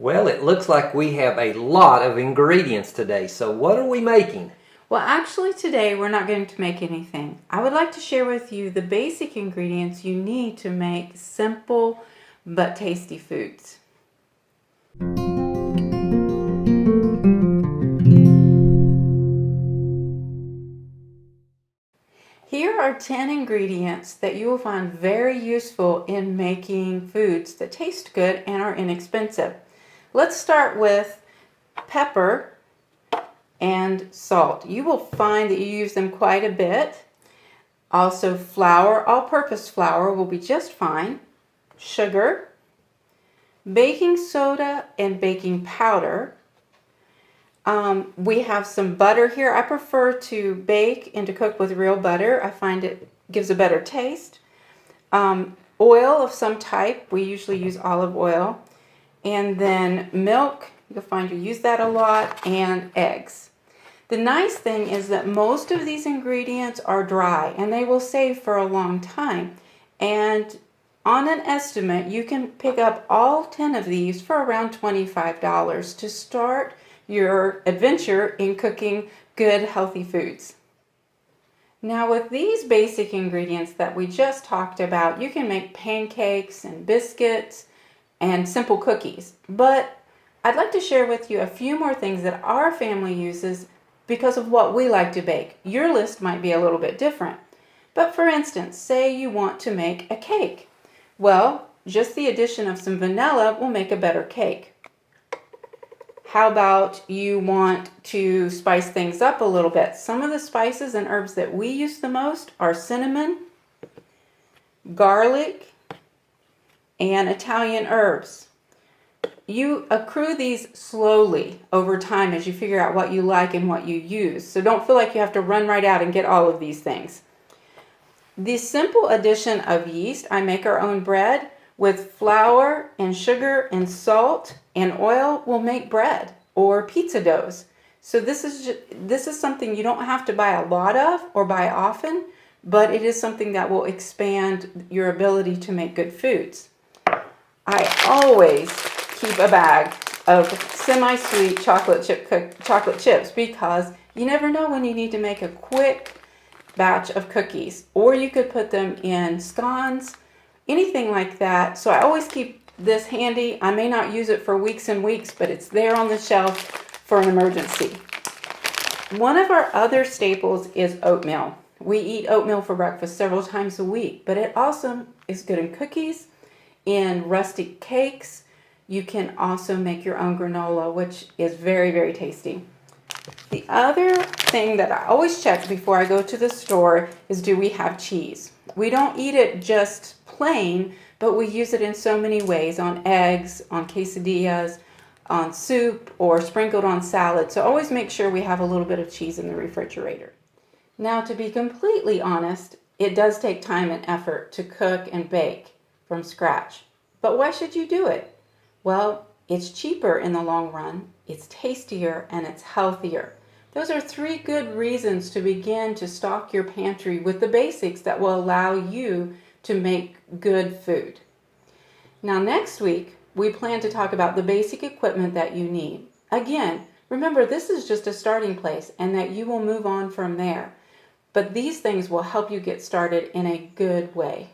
Well, it looks like we have a lot of ingredients today, so what are we making? Well, actually today we're not going to make anything. I would like to share with you the basic ingredients you need to make simple but tasty foods. Here are 10 ingredients that you will find very useful in making foods that taste good and are inexpensive. Let's start with pepper and salt. You will find that you use them quite a bit. Also flour, all-purpose flour will be just fine. Sugar, baking soda and baking powder. We have some butter here. I prefer to bake and to cook with real butter. I find it gives a better taste. Oil of some type. We usually use olive oil. And then milk. You'll find you use that a lot. And eggs. The nice thing is that most of these ingredients are dry and they will save for a long time. And on an estimate, you can pick up all 10 of these for around $25 to start your adventure in cooking good, healthy foods. Now with these basic ingredients that we just talked about, you can make pancakes and biscuits and simple cookies. But I'd like to share with you a few more things that our family uses because of what we like to bake. Your list might be a little bit different. But for instance, say you want to make a cake. Well, just the addition of some vanilla will make a better cake. How about you want to spice things up a little bit? Some of the spices and herbs that we use the most are cinnamon, garlic, and Italian herbs. You accrue these slowly over time as you figure out what you like and what you use. So don't feel like you have to run right out and get all of these things. The simple addition of yeast, I make our own bread with flour and sugar and salt and oil will make bread or pizza doughs. So this is something you don't have to buy a lot of or buy often, but it is something that will expand your ability to make good foods. I always keep a bag of semi-sweet chocolate chips because you never know when you need to make a quick batch of cookies, or you could put them in scones, anything like that. So I always keep this handy. I may not use it for weeks and weeks, but it's there on the shelf for an emergency. One of our other staples is oatmeal. We eat oatmeal for breakfast several times a week, but it also is good in cookies, in rustic cakes. You can also make your own granola, which is very, very tasty. The other thing that I always check before I go to the store is, do we have cheese? We don't eat it just plain, but we use it in so many ways, on eggs, on quesadillas, on soup, or sprinkled on salad. So always make sure we have a little bit of cheese in the refrigerator. Now, to be completely honest, it does take time and effort to cook and bake from scratch. But why should you do it? Well, it's cheaper in the long run, it's tastier, and it's healthier. Those are 3 good reasons to begin to stock your pantry with the basics that will allow you to make good food. Now next week, we plan to talk about the basic equipment that you need. Again, remember this is just a starting place and that you will move on from there. But these things will help you get started in a good way.